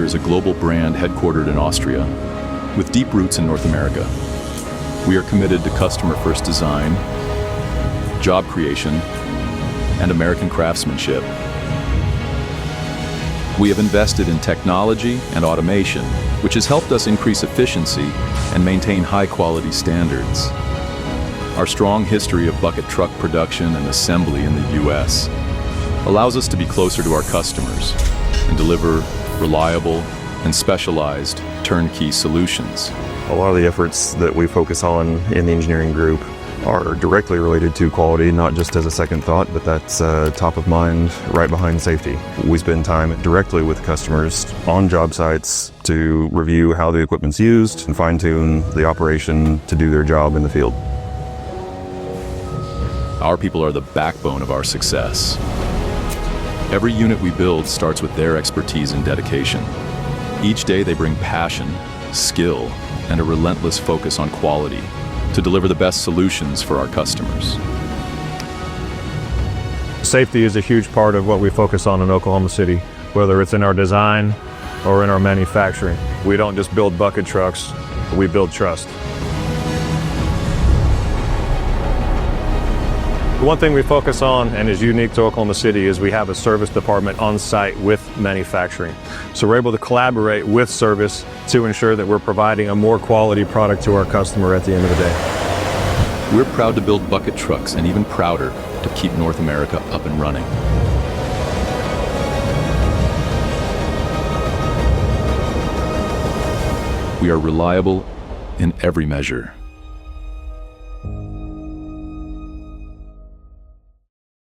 PALFINGER is a global brand headquartered in Austria, with deep roots in North America. We are committed to customer-first design, job creation, and American craftsmanship. We have invested in technology and automation, which has helped us increase efficiency and maintain high-quality standards. Our strong history of bucket truck production and assembly in the U.S. allows us to be closer to our customers and deliver reliable and specialized turnkey solutions. A lot of the efforts that we focus on in the engineering group are directly related to quality, not just as a second thought, but that's top of mind right behind safety. We spend time directly with customers on job sites to review how the equipment's used and fine-tune the operation to do their job in the field. Our people are the backbone of our success. Every unit we build starts with their expertise and dedication. Each day they bring passion, skill, and a relentless focus on quality to deliver the best solutions for our customers. Safety is a huge part of what we focus on in Oklahoma City, whether it's in our design or in our manufacturing. We don't just build bucket trucks, we build trust. The one thing we focus on and is unique to Oklahoma City is we have a service department on site with manufacturing. So we're able to collaborate with service to ensure that we're providing a more quality product to our customer at the end of the day. We're proud to build bucket trucks and even prouder to keep North America up and running. We are reliable in every measure.